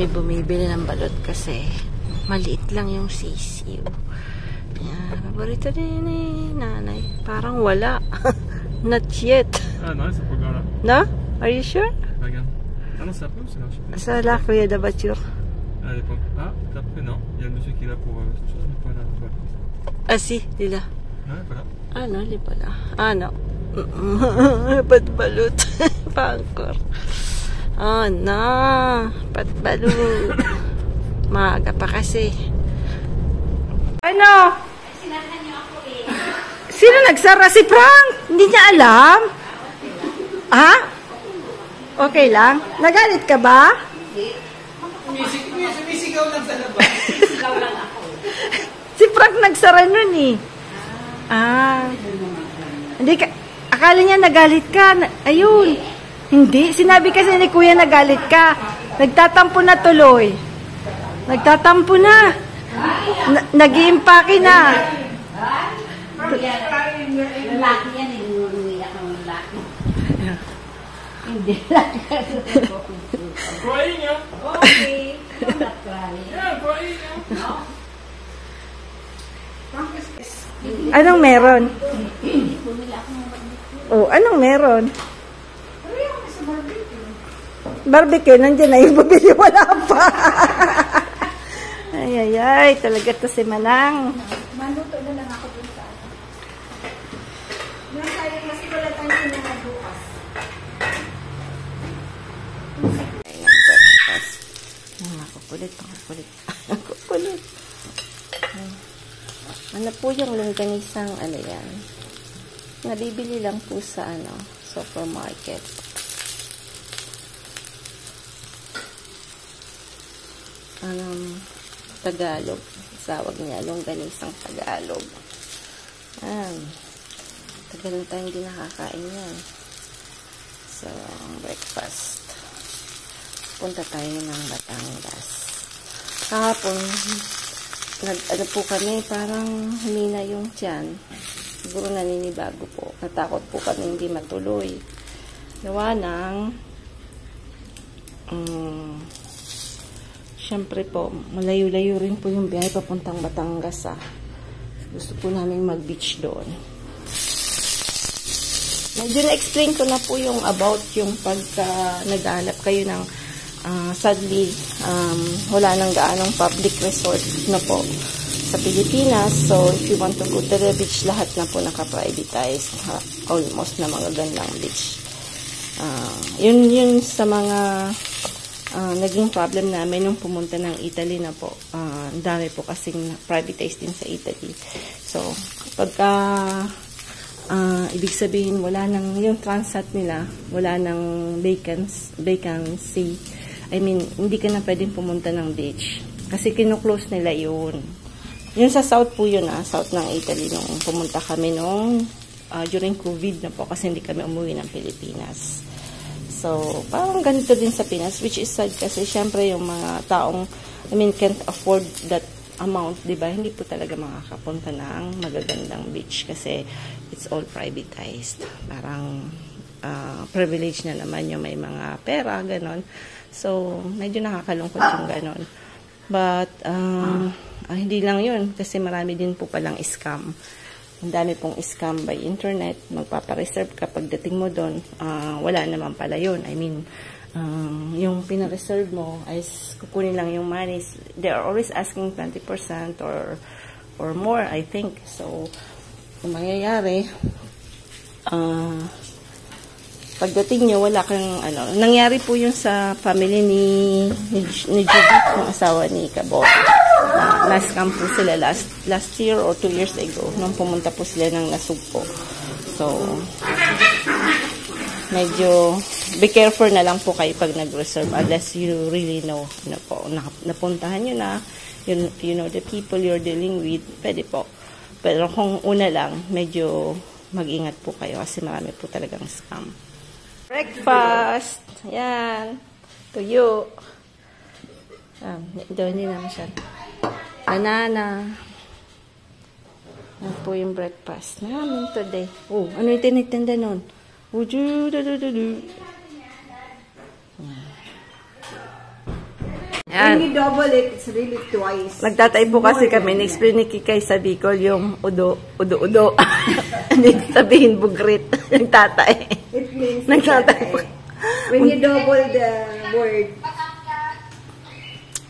kami bumibili ng balot kasi maliit lang yung sisiw. Yan, paborito din ni nanay. Parang wala. Not yet. Ah non, c'est pas grave. No? Are you sure? Regarde. Ah non, c'est après ou c'est là? Ça là, il y a de voiture. Ah, c'est après, non. Il y a le monsieur qui est là pour tout ça. Il n'est pas là. Ah si, il est là. Non, il n'est pas là. Ah non, il est pas là. Ah non. Ba't balot? Pangkor. Oh no. Ba't balot? Maaga pa kasi. Ano? Sinahan niyo ako eh. Sino nagsara? Si Frank? Hindi niya alam? Ha? Okay lang? Nagalit ka ba? Sumisigaw lang sa labas. Sigaw lang ako. Si Frank nagsara nun eh. Ah. Hindi ka, akala niya nagalit ka. Ayun. Hindi. Sinabi kasi ni Kuya nagalit ka. Nagtatampo na tuloy. Nagtatampo na. Nag-iimpake na. Lalaki yan, inuuwiyak ng lalaki. Hindi lang. Crying, yeah? Okay. I'm not crying. Yeah, crying, yeah? No. Anong meron? Oh, anong meron? Barbecue, nandiyan na yung bumili, wala pa. Ay, ay, ay, talaga to si Manang. Maluto na lang ako dun sa ano. Nasayang kasi wala tayong sinunod bukas. Nakukulit, nakukulit. Nakukulit. Ano po yung longganisang, ano yan? Nabibili lang po sa, supermarket. Tagalog. Sawag niya, longganisang Tagalog. Tagal na tayong hindi nakakain yan. So, breakfast. Punta tayo ng Batangas. Kahapon, ano po kami, parang humina yung tiyan. Siguro naninibago po. Natakot po kami hindi matuloy. Gawa ng syempre po, malayo-layo rin po yung biyahe papuntang Batangas. Gusto po namin mag-beach doon. Medyo na-explain ko na po yung about yung pagka naghahanap kayo ng sadly, wala nang gaanong public resort na po sa Pilipinas. So, if you want to go to the beach, lahat na po naka-privatize. Almost na mga gandang beach. Yun sa mga naging problem namin nung pumunta ng Italy na po. Ang dami po kasing privatized din sa Italy. So, pagka ibig sabihin, wala nang yung Transat nila, wala nang vacancy. I mean, hindi ka na pwedeng pumunta ng beach. Kasi kinu-close nila yun. Yun sa south po yun, south ng Italy, nung pumunta kami nung during COVID na po kasi hindi kami umuwi ng Pilipinas. So, parang ganito din sa Pinas, which is sad kasi syempre yung mga taong, can't afford that amount, di ba? Hindi po talaga makakapunta ng magagandang beach kasi it's all privatized. Parang privilege na naman yung may mga pera, ganon. So, medyo nakakalungkot yung ganon. But, hindi lang yun kasi marami din po palang scam. Ang dami pong scam by internet. Magpapareserve ka pagdating mo doon, wala naman pala yun. Yung pinareserve mo ay kukunin lang yung money. They are always asking 20% or more, I think. So, kung mangyayari, pagdating nyo, wala kang nangyari po yung sa family ni Judith, yung asawa ni Kabot. Last camp po sila last year or 2 years ago nung pumunta po sila ng Nasugpo. So, medyo be careful na lang po kayo pag nag-reserve unless you really know na po, napuntahan nyo na, you know the people you're dealing with, pwede po. Pero kung una lang, medyo mag-ingat po kayo kasi marami po talagang scam. Breakfast! Yan. Tuyo. Doon din naman siya. Banana. Yan po yung breakfast namin today. Oh, ano yung tinitinda nun? Ayan. When you double it, it's really twice. Nagtatay po kasi kami, na-explain ni Kikay sa Bicol yung udo. Hindi sabihin bugrit. Nagtatay. It means Nagtatay. when you double the word.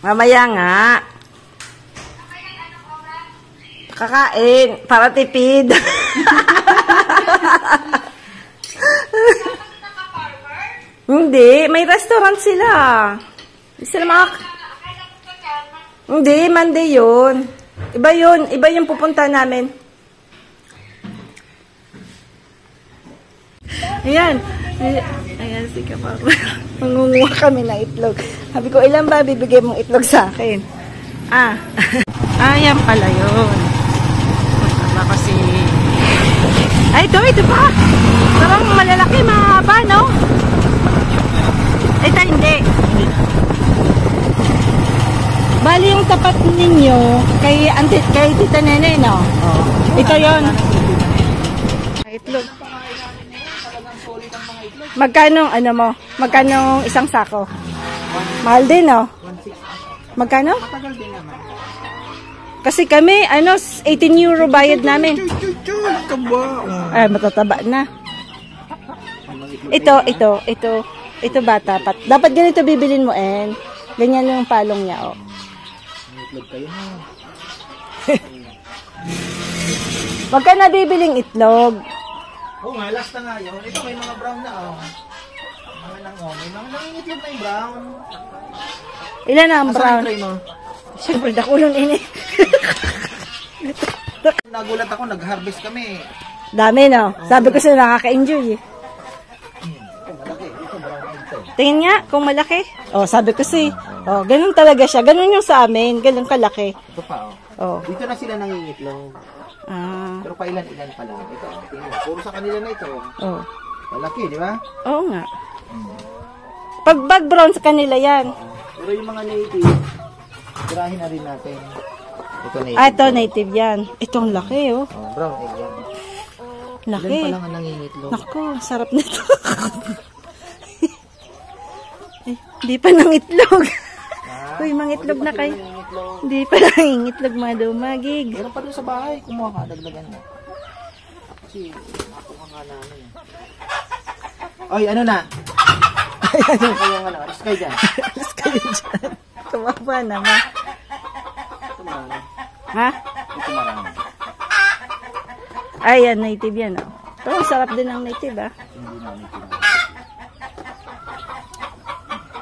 Mamaya nga. Kakain. Para tipid. Hindi. May restaurant sila. Hindi sila Hindi. Monday yun. Iba yun. Iba yung pupunta namin. Ayan. Ayan si Kapag. Mangunguha kami ng itlog. Sabi ko, ilan ba bibigay mong itlog sa akin? Ayan pala yun. Tama kasi. Ay, ito pa. Parang malalaki, mahaba, no? Ito, hindi. Bali yung tapat ninyo kay Tita Nene, no? Oh. Ito yun. Itlog. Magkano, ano mo? Magkano isang sako? Mahal din, no? Magkano? Kasi kami, 18 euro bayad namin. Ay, matataba na. Ito bata. Dapat ganito bibilin mo, En. Ganyan yung palong niya, oh. Wag ka na bibiling itlog. Oo nga, last na nga yun. Ito may mga brown na, oh. May mga nangingitlog na yung brown. Ilan na ang brown? Try mo? Siyempre, dakulong ini. Nagulat ako, nag-harvest kami. Dami, no? Sabi ko sila nakaka-enjoy, eh. Malaki. Ito, brown ito. Tingin nga, kung malaki. Oh, sabi ko si. Oh, ganun talaga siya. Ganun yung sa amin. Ganun kalaki. Ito pa, oh. Oh. Dito na sila nangingitlog. Pero pa ilan-ilan pa lang. Ito, tingnan mo. Puro sa kanila na ito. Oh. Malaki, di ba? Oo nga. Pag bag brown sa kanila yan. Pero yung mga native, tirahin na rin natin. Ito native. Ito native yan. Itong laki, oh. Oh, brown egg yan. Laki. Ilan pa lang ang nangingitlog. Naku, sarap nito. Hindi pa nang itlog. Uy, mga itlog na kayo. Hindi pa nang itlog, mga dumagig. Meron pa doon sa bahay. Kumuha ka, dagdagan mo. Kasi, nakuha nga na ano. Oy, ano na? Ano kayong ano? Alas kayo dyan. Alas kayo dyan. Tumaba naman. Ito marami. Ha? Ito marami. Ay, yan, native yan. Oh. Ito, sarap din ang native, ah. Hindi na native.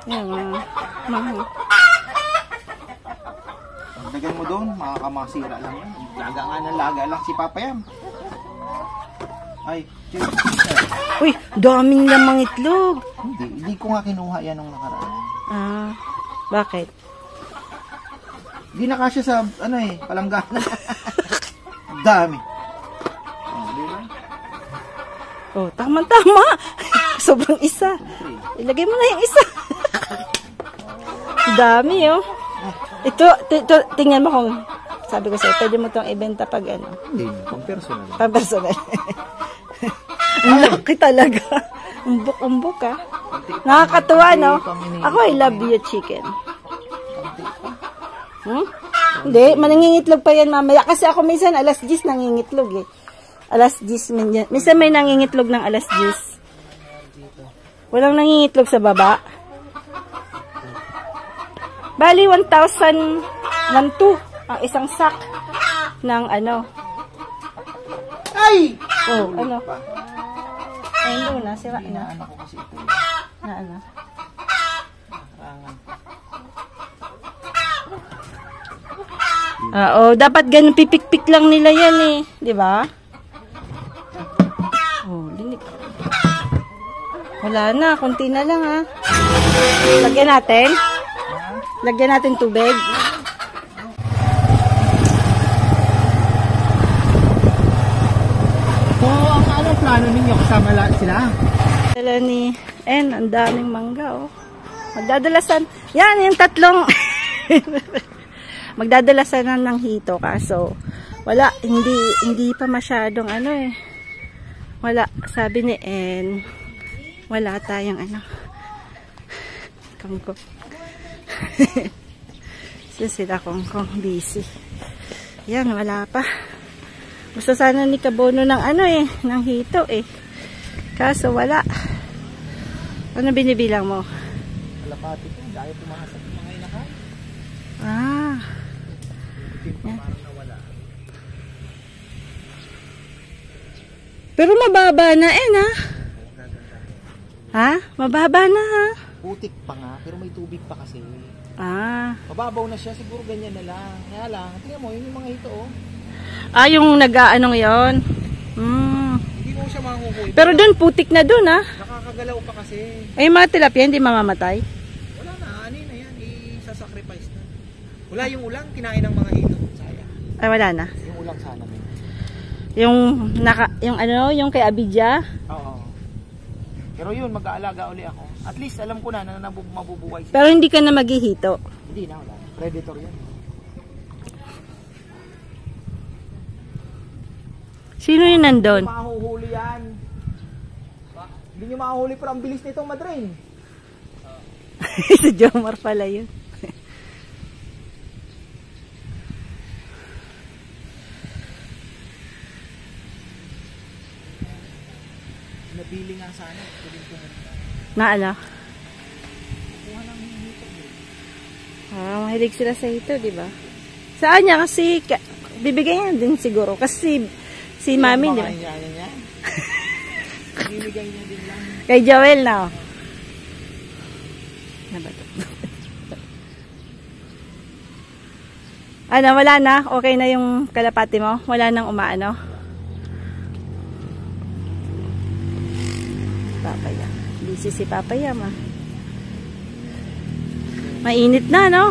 Yan, mga. Pagdagan mo doon, makakamasira lang yan. Laga nga ng laga lang si Papa Yam. Ay, Uy, daming lamang itlog. hindi ko nga kinuha yan nung nakaraan. Bakit? Hindi na kasya sa, palangganan. Dami. Oh, di ba? Oh, tama-tama. Sobrang isa. Ilagay mo na yung isa. Dami, oh. Ito, tingnan mo kung, sabi ko sa'yo, pwede mo itong ibenta pag ano. Hindi, pang personal. Pang personal. Ang laki talaga. Umbok-umbok, ah. Nakakatuwa, no? Ako, I love you, chicken. Hindi, manangingitlog pa yan mamaya. Kasi ako minsan, alas 10 nangingitlog, eh. Alas 10, minsan may nangingitlog ng alas 10. Walang nangingitlog sa baba. Bali, 1,000, 1,200 ang isang sack ng ano. Ay! Oh, ano? Ay, hindi na, sira na. Ano ko kasi ito. Na ano? Oh, dapat ganun pipik-pik lang nila yan eh, 'di ba? Oh, dinig. Wala na, konti na lang ha. Lagyan natin. Lagyan natin tubig. So, anong plano ninyo? Kasama lahat sila? Dala ni ang daming mangga, oh. Magdadalasan. Yan, yung tatlong. Magdadalasan na ng hito, kaso wala, hindi pa masyadong ano eh. Wala, sabi ni En, wala tayong ano. Kangkong. So, sila kung busy. Yan, wala pa. Gusto sana ni Kabono ng ano eh, ng hito eh. Kaso wala. Ano binibilang mo? Kalapati ko, dahil pumahasak yung mga inahan. Ah. Yan. Parang nawala. Pero mababa na eh na. Ha? Mababa na ha? Putik pa nga, pero may tubig pa kasi. Ah. Mababaw na siya, siguro ganyan na lang. Kaya lang, tingnan mo, yun yung mga ito oh. Ah, yung nag-aanong yon. Hindi mo siya mahuhuli. Pero dun, putik na dun ha. Nakakagalaw pa kasi. Ay, mga tilapia, hindi mamamatay. Wala na, ano na yan, isasacrifice na. Wala yung ulang, kinain ng mga hito. Sayang. Ay, wala na. Yung ulang sana may. Yung ano, yung kay Abidja. Oo. Pero yun, mag-aalaga uli ako. At least alam ko na mabubuhay siya. Pero hindi ka na maghihito. Hindi na, wala. Predator yan. Sino yung nandun? Hindi mahuhuli yan. Hindi nyo mahuhuli pero ang bilis nitong madrain. Si Jomar pala yun. Nabili nga sana. Na ano? Mahilig sila sa ito, di ba? Saan niya? Kasi bibigay niya din siguro. Kasi si Mami, di ba? Bibigay niya din lang. Kay Joel na. Nabato. Ano, wala na? Okay na yung kalapati mo? Wala nang umaano? Papaya. Busy si Papaya, ma. Mainit na, no?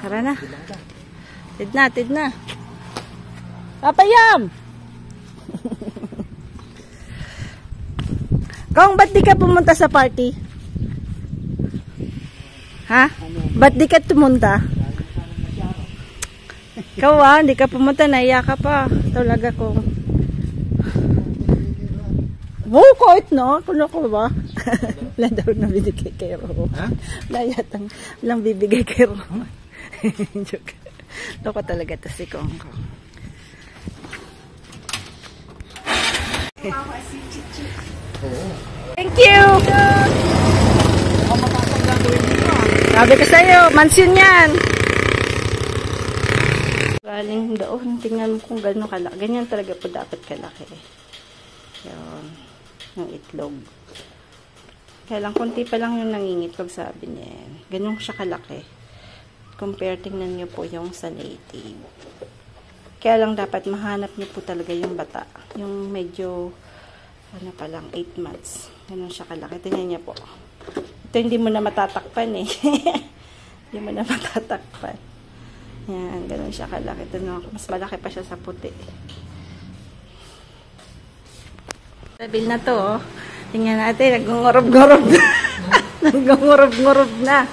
Tara na. Tid na. Papayam! Kung ba't di ka pumunta sa party? Ha? Ba't di ka pumunta? Ikaw hindi ka pumunta, naiya ka pa. Talaga kong. Oh, kahit no? Puno ko ba? Wala daw na bibigay kay Ro. Ha? Wala yatang walang bibigay kay Ro. Joke. Loko talaga to si Kong Kong. Thank you! Sabi ko sa'yo, mansion yan! Galing doon, tingnan mo kung gano'n kalaki. Ganyan talaga po dapat kalaki. Yan. Yung itlog. Kaya lang, konti pa lang yung nangingitlog, sabi niya. Ganun siya kalaki. Compare, tingnan niyo po yung sa native. Kaya lang dapat mahanap niyo po talaga yung bata. Yung medyo, ano pa lang, 8 months. Ganun siya kalaki. Tingnan niyo po. Ito hindi mo na matatakpan eh. Hindi mo na matatakpan. Yan, ganun siya kalaki. Ito na, mas malaki pa siya sa puti. Sabil na to, oh. Tingnan natin, nag-ngorob-ngorob na. Nag-ngorob-ngorob na.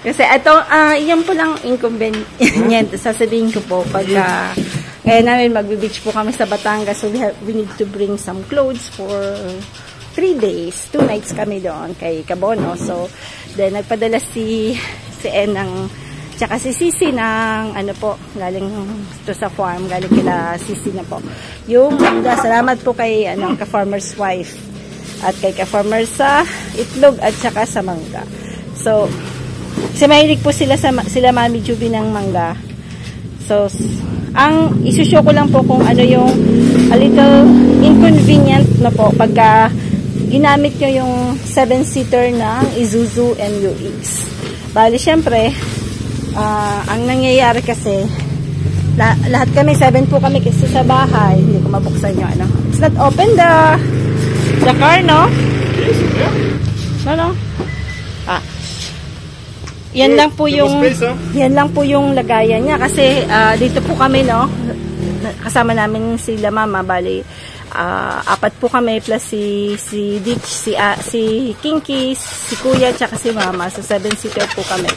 Kasi ito, yan po lang inconvenient. Sasabihin ko po, pagka ngayon namin magbe-beach po kami sa Batangas, so we need to bring some clothes for 3 days. 2 nights kami doon kay Kabono. So, then nagpadala si En ng tsaka si Sisi ng ano po, galing to sa farm, galing kila Sisi na po. Yung salamat po kay ka-farmer's wife at kay ka-farmer sa itlog at tsaka sa mangga. So, kasi mahilig po sila Mami Juby ng mangga. So, ang isushow ko lang po kung ano yung a little inconvenient na po pagka ginamit nyo yung 7-seater ng Isuzu MU-X. Bali, syempre, ang nangyayari kasi, lahat kami, 7 po kami kasi sa bahay. Hindi ko mabuksan yung ano. It's not open the car, no? No. Yan lang po yung lagayan niya kasi dito po kami, no? Kasama namin sila mama, bali 4 po kami plus si Ditch, si Kinky, si Kuya, tsaka si Mama. So 7-seater po kami.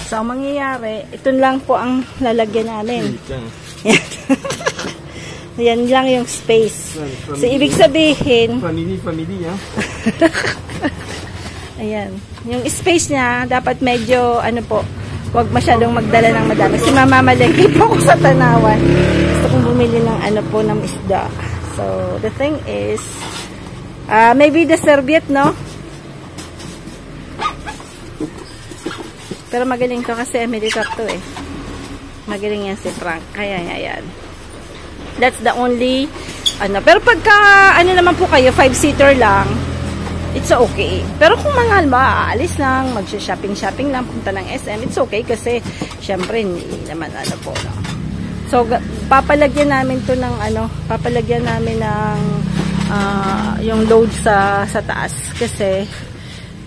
So ang mangyayari, ito lang po ang lalagyan namin. Yan lang yung space. So, ibig sabihin, Family, ha? ayan. Yung space niya, dapat medyo, ano po, huwag masyadong magdala ng madami. Kasi mamamalengke po ako sa Tanawan. Gusto kong bumili ng ano po, ng isda. So, the thing is, maybe the serviette, no? Pero magaling to kasi Emily Top to eh. Magaling yan si Frank. Kaya, ayan. That's the only, ano. Pero pagka, ano naman po kayo, 5-seater lang, it's okay. Pero kung mga aalis lang, mag-shopping lang, punta ng SM, it's okay kasi, syempre, hindi naman ano po. No? So, papalagyan namin to ng, ano, papalagyan namin ng, yung load sa taas. Kasi,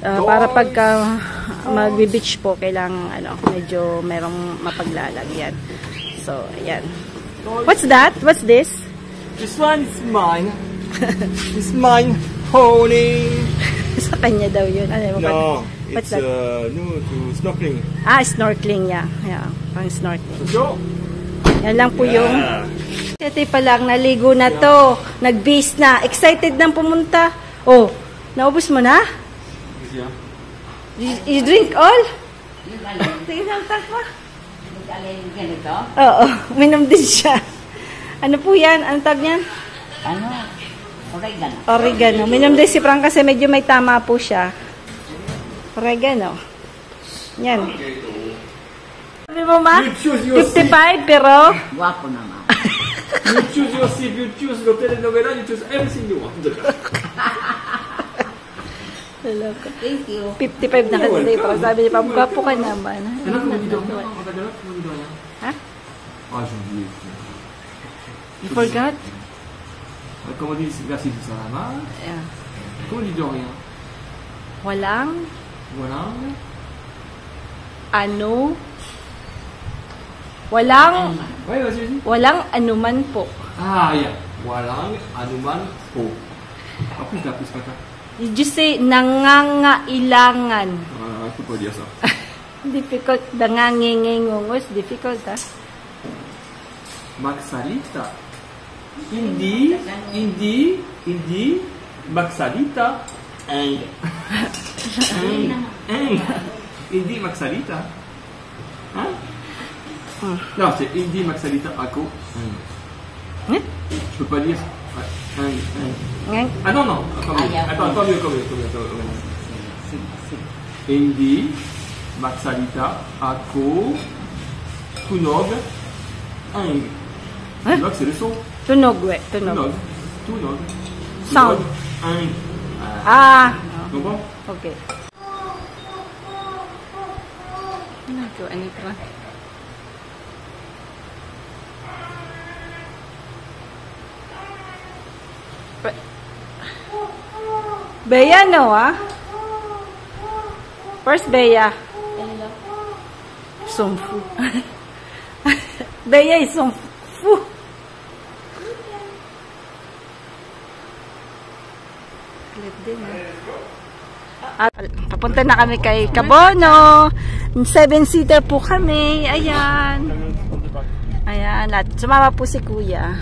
para pagka mag-beach po, kailangan, ano, medyo merong mapaglalagyan. So, ayan. What's that? What's this? This one is mine. It's mine, honey. Sa kanya daw yun. Ano, No, what's it's that? no, to snorkeling. Snorkeling, yeah. Yeah, pang snorkeling. Go. Yan lang po yung... Ito pa lang, naligo na to. Nag-beast na. Excited nang pumunta. Oh, naubos mo na? Yeah. You drink all? Tingnan ang takwa. Oo, minom din siya. Ano po yan? Ano tag niyan? Ano? Oregano. Oregano. Minom din si Frank kasi medyo may tama po siya. Oregano. Yan. Sabi mo ma? 55 pero... Guwapo naman. You choose your seat, you choose your telenovela, you choose everything you want. Thank you. 55 na kasi pero sabi niya, pagkapo ka naman. Anak mo dito ako. Matagal mo dito ako. Ha? J'ai oublié. You forgot? Comment on dit merci de ça? Yeah. Comment on dit de rien? Walang Voilà. ano? Walang Ouais, vas-y. walang anuman po. Ah, yeah. Walang anuman po. En plus, t'as plus pas. Did you say nangangailangan? Tu peux dire ça. Difficult. Nangangingingungos. Difficult, ha? Maxalita. Hindi, Maxalita. Hindi Maxalita. Hein? Non, c'est Hindi Maxalita Ako. Je peux pas dire. Ngang. Ah non, non. Attends mieux. Hindi Maxalita Ako. Tunog. Ang. Hein? Tunog, c'est le son. Tunog, we. Tunog. Tunog. Sound. Ang. Tu comprends? Okay. Ano ito? Bea, no, First, Bea. Songfu. Bea is Songfu. At papunta na kami kay Cabono. 7-seater po kami. Ayan. Ayan. At sumama po si Kuya.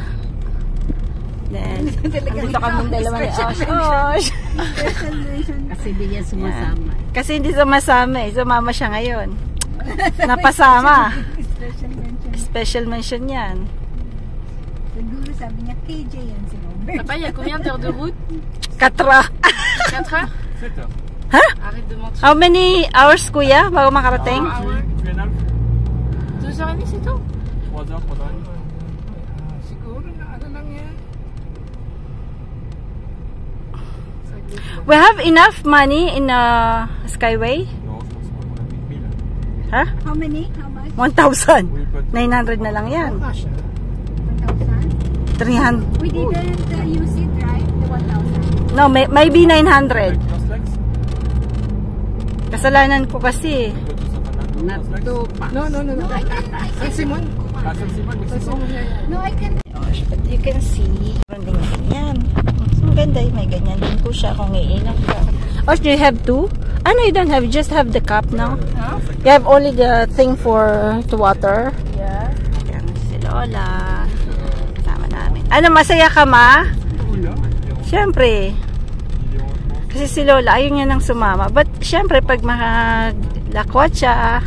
Then, dito kami dalawa ni Osh. Kasi di niya sumasama. Kasi hindi sumasama eh. Sumama siya ngayon. Napasama. Special mention yan. Siguro sabi niya, KJ yan si Robert. Papa, il y a combien d'heures de route? 4. 4 heures? 7 heures. Ha? Arrête de mentir. How many hours, Kuya, bago makarating? 2 heures et demie, c'est tout? 3 heures, 3 heures. Siguro na ano lang yan. We have enough money in Skyway? Non, je pense qu'on a 8000. Ha? How many? How much? 1,000. Oui, pas 900 na lang yan. 1,000? 300. We didn't use it, right? The 1,000. No, maybe 900. Flex. Kasalanan ko kasi. No, Saint-Simon. No, I can. But you can see, meron din ganyan. Ang ganda eh, may ganyan din po siya kung iinom ka. Oh, do you have two? Ah, no, you don't have. You just have the cup now. Huh? You have only the thing for to water. Yeah. Ayan, si Lola. Kasama namin. Ano, masaya ka, ma? Siyempre. Kasi si Lola, ayaw niya nang sumama. But, siyempre, pag makalakwat siya,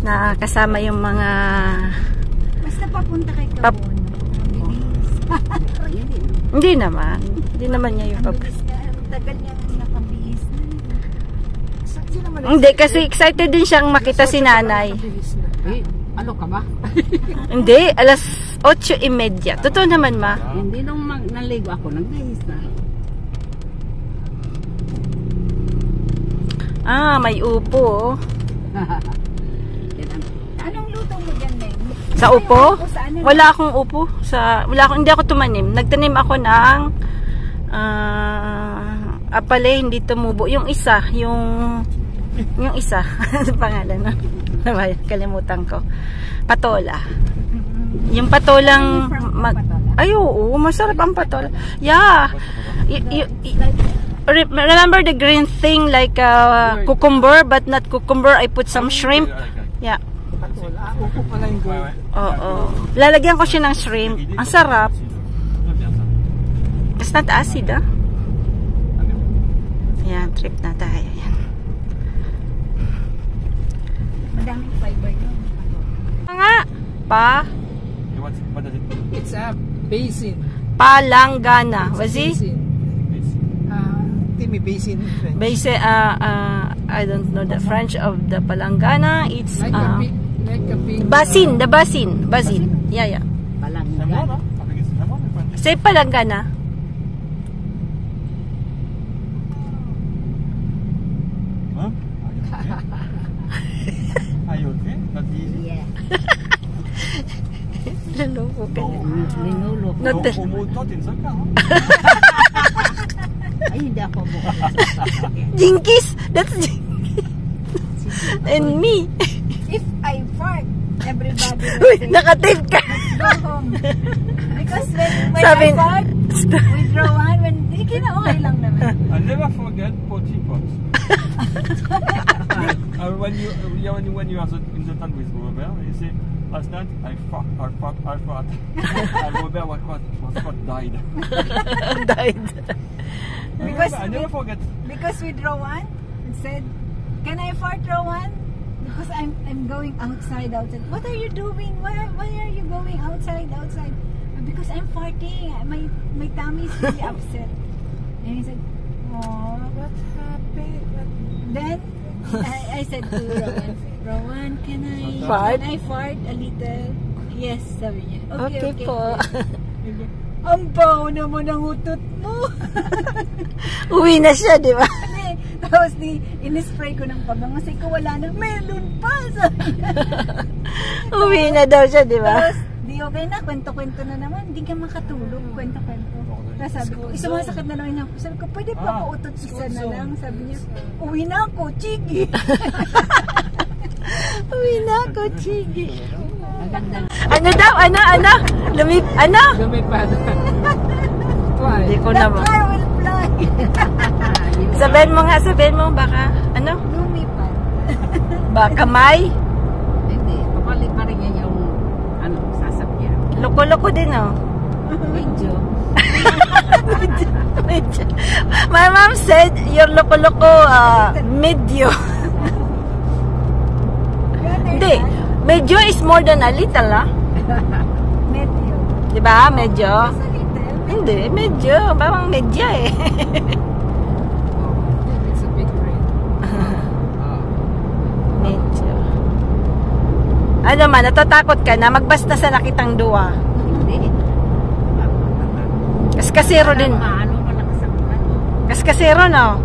na kasama yung mga... Basta papunta kay Kabon. Hindi naman. Hindi naman niya yung Tagal niya nakabihis na. Hindi, kasi excited din siyang makita si nanay. Ano ka ba? Hindi, alas 8:30. Totoo naman, ma. Hindi nung naligo ako, nagbihis na. Ah, may upo. Anong luto mo dyan, Neng? Sa upo? Wala akong upo. Hindi ako tumanim. Nagtanim ako ng apalay, hindi tumubo. Yung isa. Ano pangalan na? Kalimutan ko. Patola. Yung patolang ay, oo, masarap ang patola. Yeah. Remember the green thing like cucumber, but not cucumber. I put some shrimp. Yeah. Upo pala yung gold. Oo. Lalagyan ko siya ng shrimp. Ang sarap. It's not acid, ah. Yan, trip na tayo. Yan. Madaming fiber yun. Nga. What does it mean? It's a basin. Palanggana. Was it? Timmy basin in French. Basin, I don't know the French of the Palanggana. It's, Like a big basin. The basin. Basin. Yeah. Palanggana. Say Palanggana. Are you okay? Not easy? Yeah. Lalo ka na. Linulok. Umutot in sa ka, Ay, hindi ako bukas. Jinkies! That's Jinkies. And me. If I fart, everybody will Uy, say, nakatape ka. go home. Because when Sabi, I fart, with Rowan, okay lang naman. I never forget potty pots. When you are in the tent with Robert, you say, last night I fart. And Robert was died. Died. Because I never forget. Because with Rowan, it said, can I fart, Rowan? Because I'm going outside. What are you doing? Why are you going outside? Because I'm farting. My tummy is really upset. And he said, oh, what happened? Then I said to Rowan, can I fart a little? Yes, sabi niya. Okay po. Ang baho naman ang utot mo. Uwi na siya, di ba? Tapos in-spray ko ng pabango. Kasi ko wala na, melon pa. Uwi na daw siya, di ba? Tapos, di okay na, kwento-kwento na naman. Hindi ka makatulog, kwento-kwento. Tapos sabi ko, sumasakit na naman ako. Sabi ko, pwede pa ako utot isa na lang. Sabi niya, uwi na ako, chigi. Uwi na ako, chigi. Magandang. Ano daw? Ano? Ano? Lumipad. Twice. Hindi ko The naman. car will fly. Sabihin mo, baka, ano? Lumipad. Baka may? Hindi. Papalit pa rin niya yung sasakyan. Loko-loko din, oh. Medyo. My mom said, your loko-loko, medyo. Hindi. Medyo is more than a little, ah. Medyo. Diba? Medyo. Sa little. Hindi, medyo. Parang medyo, eh. It's a big train. Medyo. Ano man, natatakot ka na magbasta sa nakitang duwa. Hindi. Kaskasero din. Ano ka nakasakutan? Kaskasero, no?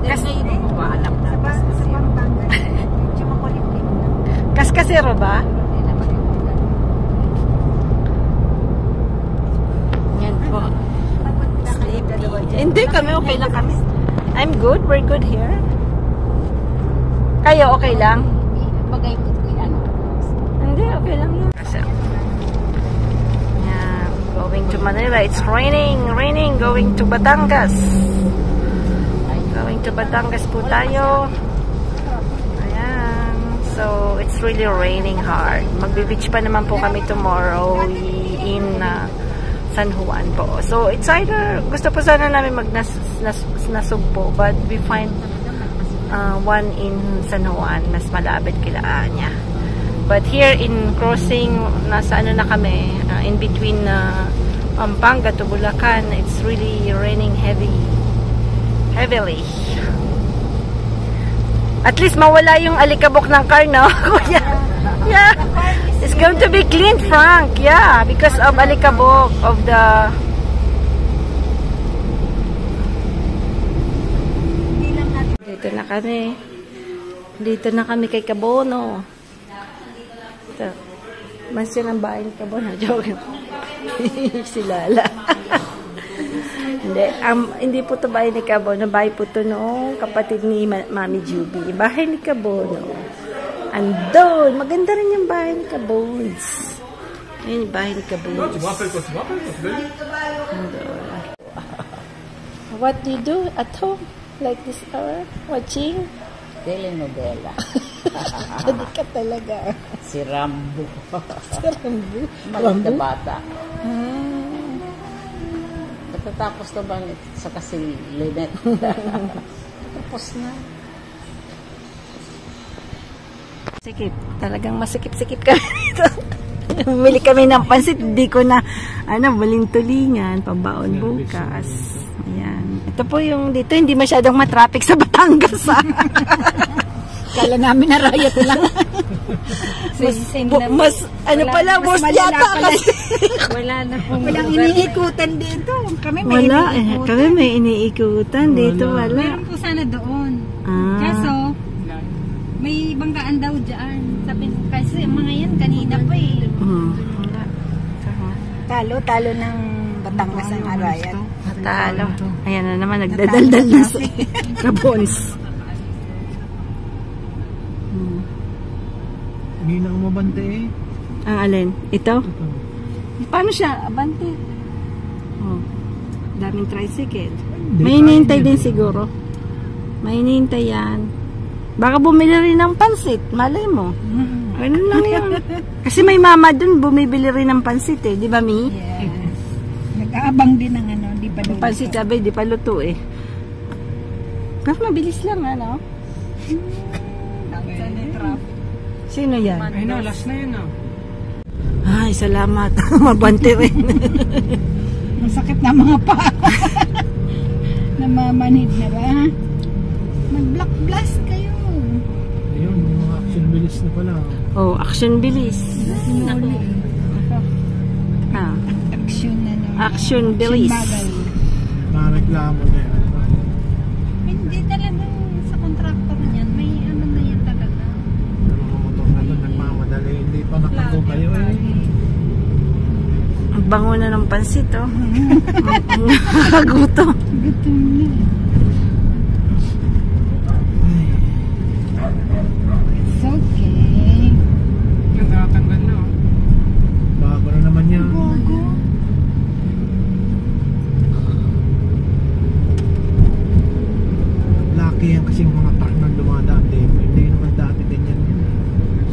Kasi hindi mo ba alam na? Sa Pampanga. Medyo makulit-lit na. Kaskasero ba? Yan po. Tapos na kayo dalawa dyan. Hindi, kami okay lang kami. I'm good. We're good here. Kayo okay lang? Bagay mo ito ano? Hindi, okay lang yun. Yeah, going to Manila. It's raining. Going to Batangas. Going to Batangas po tayo. Ayan. So, it's really raining hard. Magbe-beach pa naman po kami tomorrow. in San Juan po. So, it's either, gusto po sana namin Nasugbo, but we find one in San Juan, mas malapit kila niya. But here in crossing, nasa ano na kami, in between Pampanga to Bulacan, it's really raining heavily. At least mawala yung alikabok ng car, no? Yeah. It's going to be clean, Frank. Yeah, because of alikabok of the... Dito na kami kay Kabono. Ito. Mansion ang bahay ni Kabono. Joke. Si Lala. Hindi po ito bahay ni Kabono. Bahay po ito noong kapatid ni Mami Juby. Bahay ni Kabono. Andun. Maganda rin yung bahay ni Kabones. Ayun yung bahay ni Kabones. What do you do at home? Like this hour? Watching? Telenovela. Pwede ka talaga. Si Rambo. Si Rambo? Maliit na bata. Natatapos na ba sa kasi Lynette? Tapos na. Sikip. Talagang masikip-sikip kami dito. Bumili kami ng pansit. Hindi ko na, baling tulingan. Pambaon bukas. Ayan. Ito po yung dito. Hindi masyadong matraffic sa Batangas. Kala namin na riot lang. Mas worst yata kasi. Wala na pong Walang iniikutan dito. Kami may wala. iniikutan. Kami may iniikutan. Dito wala. Meron po sana doon. Kaso, may banggaan daw dyan. Sabi, kasi mga yan kanina pa eh. Wala. Talo ng Batangas ang riot. Talo. Ayan na naman. Nagdadaldal na sa Kabons. Hindi na umabante eh. Ang alin? Ito? Paano siya? Abante. Daming tricycle. May hinihintay din siguro. May hinihintay yan. Baka bumili rin ng pansit. Malay mo. Ganun lang yun. Kasi may mama dun bumibili rin ng pansit eh. Di ba, Mi? Yeah. Nag-aabang din ng di pa luto. Pansit sabi, di pa luto eh. Pero mabilis lang, Sino yan? Ay na, last na yun Ay, salamat. Mabante rin. Masakit na mga pa. Namamanid na ba? Mag-block blast kayo. Ayun, mga action bilis na pala. Action bilis. Action na naman. Action bilis. Nakareklamo na yan. Hindi talaga sa contractor niyan. May na yan talaga. Mga motor na doon, nagmamadali. Hindi pa nakago kayo eh. Ang bango na ng pansit, Gutom. Gutom na. It's okay. Nakatanggal na bago na naman yan. Bago. Laki yan kasing mga truck na dumadaan. Hindi naman dati ganyan yun.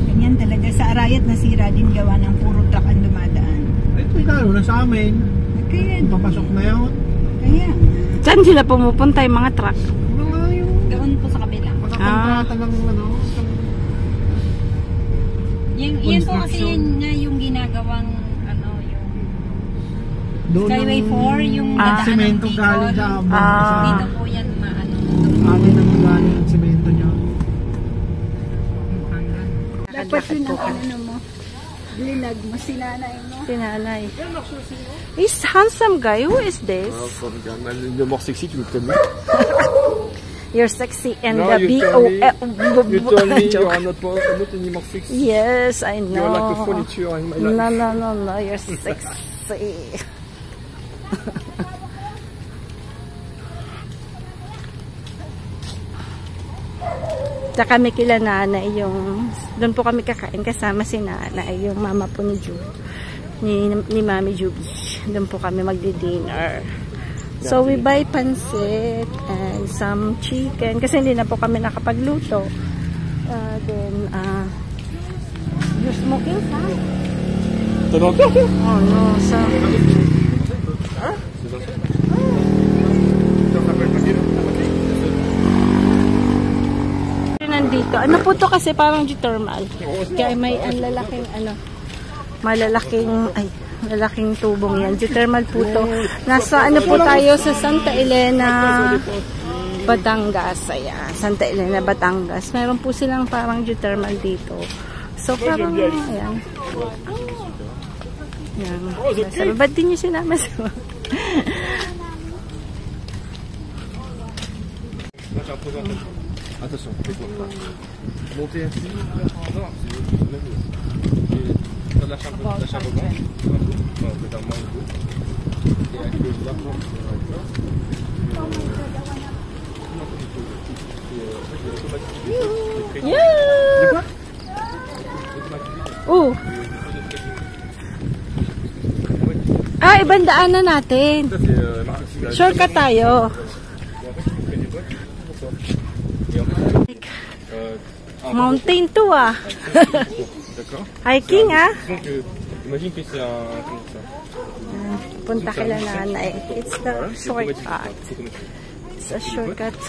Ganyan talaga. Sa Arayat nasira din gawa ng puro truck ang dumadaan. Ito lalo na sa amin. Kaya, Papasok na yun. kaya. Saan sila pumupunta yung mga truck? Mga yung Doon po sa kabila. pagkakontrata ng Yan po kasi yun nga yung ginagawang yung Skyway 4, yung dadaan ng semento Bicol. galing sa Dito po yan amin ang galing yung semento nyo. Dapat yun ang mo. Linag mo, sinanay mo. Sinanay. Is handsome guy. Who is this? Le mort sexy, tu le connais? You're sexy and No, the you told me you are not anymore sexy. Yes, I know. You're like a furniture in my life. No. You're sexy. Tsaka kami kila nanay doon po kami kakain kasama si nanay, yung mama po ni ni Mami Juby. Doon po kami magdi-dinner. So we buy pansit and some chicken kasi hindi na po kami nakapagluto. Then you're smoking, huh? T'en as encore, toi? Oh no, sa... Nandito. Ano po to kasi parang geothermal. Kaya may ang lalaking malalaking tubong yan. Geothermal po to. Nasa ano po tayo sa Santa Elena, Batangas. Ayan, Santa Elena, Batangas. Meron po silang parang geothermal dito. So parang, ayan. Ayan. Ba't din nyo sinama sa Attention, fais-toi pas. Monter ainsi. Non, c'est l'acharnement. Non, totalement le dos. Et avec le largement. Yeah! Oh! Ah, ibang daanan natin. Shortcut tayo. Mountain to ah. Hiking ah. Imagine que c'est un... Punta kila nanay. It's the shortcut. It's a shortcut.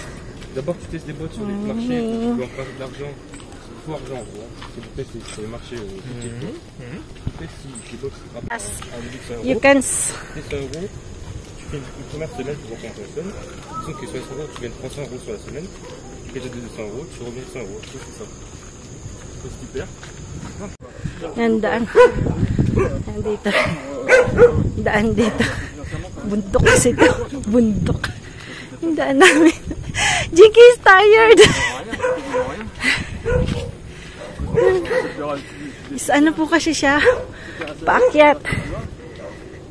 D'abord tu testes des bottes sur les marchés, tu peux en faire de l'argent. Il faut argent, c'est le marché petit. Après si les bottes rapportent You can... 100 €, tu fais une première semaine pour rencontrer la semaine. Disons que sur les 100 €, tu gagnes 300 € sur la semaine. Tu fais 200 €, tu remets 100 €. C'est ça. C'est super. Yan, daan. Yan dito. Daan dito. Bundok kasi ito. Bundok. Yung daan namin. Jinky is tired. Is ano po kasi siya? Paakyat.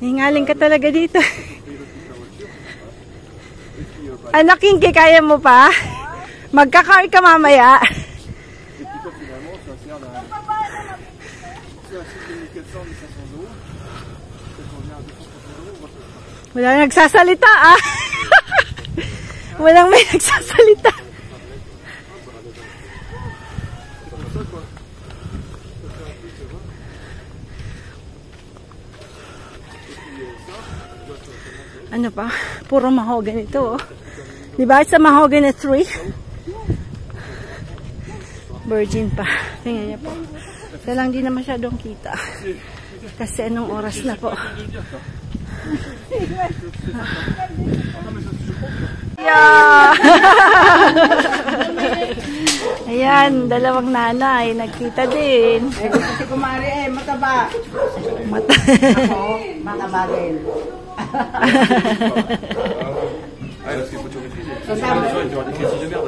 Hingaling ka talaga dito. Anak, Kinky, kaya mo pa? Magka-car ka mamaya. Wala nagsasalita ah. Walang may nagsasalita. Ano pa? Puro mahogany ito oh. Diba? It's a mahogany tree. Virgin pa. Tingnan niya po. Kaya lang di na masyadong kita. Kasi anong oras na po. Yeah! Ayan, dalawang nanay. Nagkita din. Si Kumari mataba. Ako, mataba din. Ah, parce qu'il faut te maîtriser. Tu auras des crises de merde.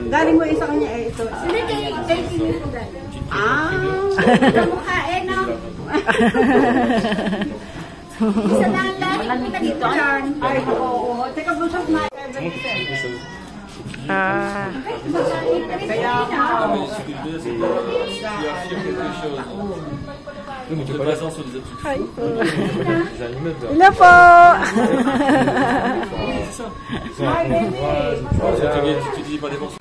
Galing mo isa kanya ito. Sila kay Kinky po galing. Kamukha no? Isa lang lagi dito. Ay, oo. Teka, busog na. Ah. Kaya Oui, mais tu es pas basant sur des trucs. Des immeubles. Hello po! Tu dis pas des mensonges.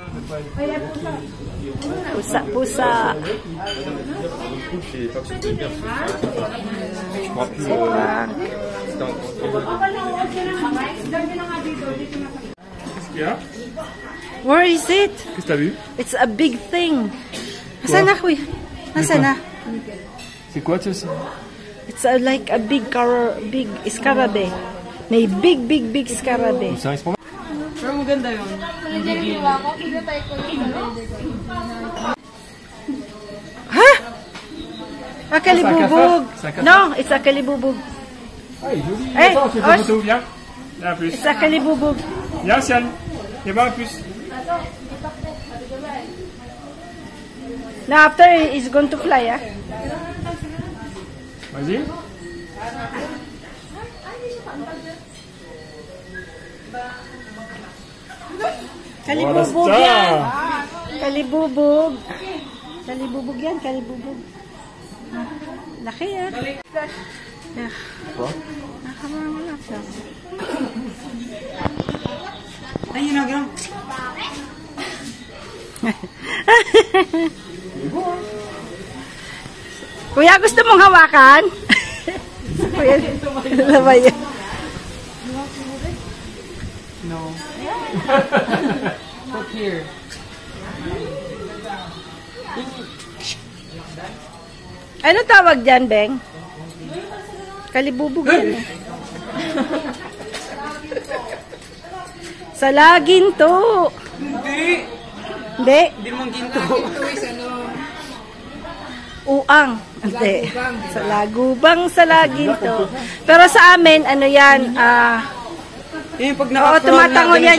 Pusa, pusa. C'est pas que c'est bien. Je crois plus. Qu'est-ce qu'il y a? Where is it? Qu'est-ce que t'as vu? It's a big thing. Nasaan na, kuya? Nasaan na? C'est quoi, tu sais? It's like a big scarabée. May big scarabée. C'est un espagnol? Pero maganda yun. Ha? A kalibubog. No, it's a kalibubog. Ah, il est joli. Hey, Attends, je fais une photo, viens. Viens un plus. It's a kalibubog. Viens, Sian. Viens un plus. Now after it's going to fly, ah. Vas-y. Kalibubog yan. Kalibubog. Kalibubog yan, kalibubog. Laki yan. Yeah. Nakamarang siya. Ay, yun ang Kuya, gusto mong hawakan? Kuya, ano ba yan? No. Put here. Ano tawag dyan, Beng? Kalibubog yan eh. Salagin to. Hindi. Hindi. Hindi naman ginto. Uang. Hindi. Salagubang to. Pero sa amin, ano yan, Pag oo, tumatango yan,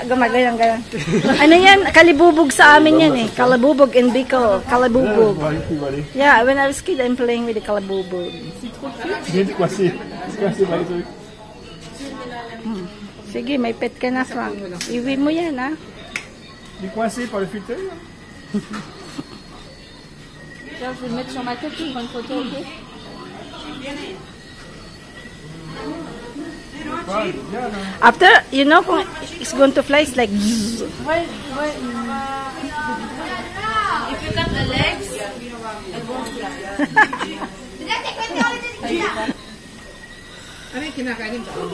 gumagayan. Ano yan, kalibubog sa amin yan eh. Kalibubog in Bicol. Kalibubog. Yeah, when I was kid, I'm playing with the kalibubog. Sige, may pet ka na, Frank. Iwi mo yan, ha? Il est coincé par le filtre. Je vais le mettre sur ma tête pour une photo, ok? After, you know, kung it's going to fly, it's like zzz. If you cut the legs, it won't fly. Ano yung kinakain ko?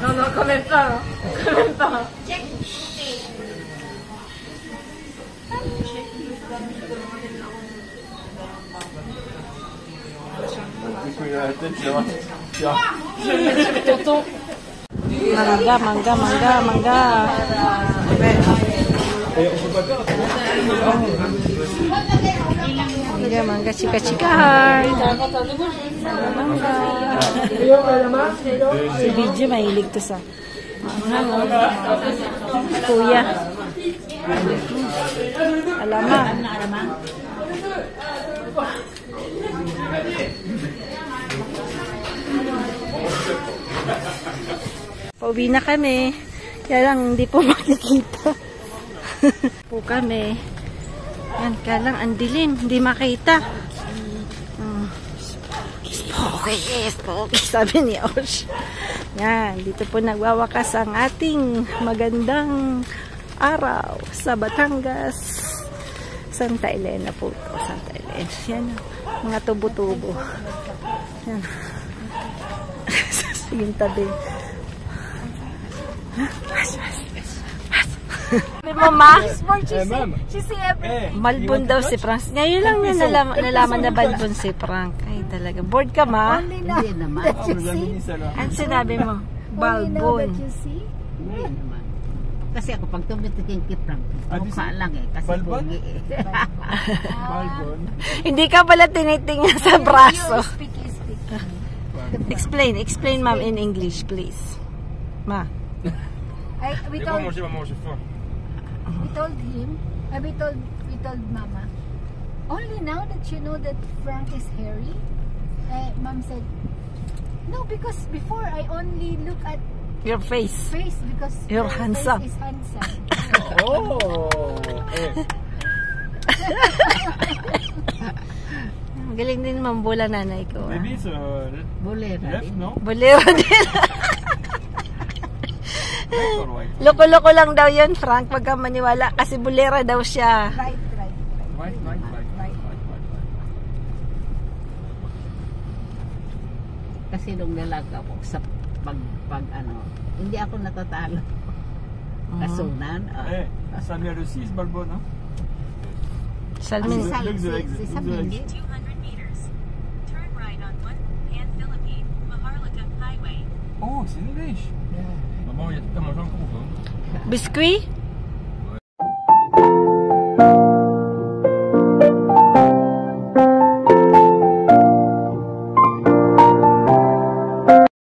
No, komento. Mangga. Mangga, chika heart. Mangga. Si Bidyo mahilig to sa kuya. Alama. Pauwi na kami. Kaya lang hindi po makikita. Po kami. Yan, kaya lang ang dilim. Hindi makita. Spooky, sabi ni Osh. Yan, dito po nagwawakas ang ating magandang araw sa Batangas. Santa Elena po ito. Santa Elena. Yan, mga tubo-tubo. Yan. Sige, tabi. Mama, Malbon daw si Frank. Ngayon lang niya nalaman na Malbon si Frank. Ay, talaga. Bored ka, ma? Hindi naman. Ano sinabi mo? Balbon. Hindi naman. Kasi ako pag tumitingin kay Frank, mukha lang eh. Kasi bugi eh. Balbon. Hindi ka pala tinitingnan sa braso. Explain, ma'am, in English, please. Ma. We Il va manger, fort. We told him, we told Mama, only now that you know that Frank is hairy. Mom said, no, because before I only look at Your face. because You're handsome. Face is handsome. Galing din mambula nanay ko. Maybe it's Bolera left, din. no? Bolero din. Left or right? Loko-loko lang daw yun, Frank. Wag kang maniwala. Kasi bulera daw siya. Right. Right. Kasi nung dalaga ako sa pag ano, hindi ako natatalo. Kasunan. Samuel aussi, c'est Balbon, hein? Salmin. Si Samin. 200 meters. Turn right on 1 Pan Philippine, Maharlika Highway. Oh, c'est English. Maman, il y a tout à manger en groupe, hein? Biscuit?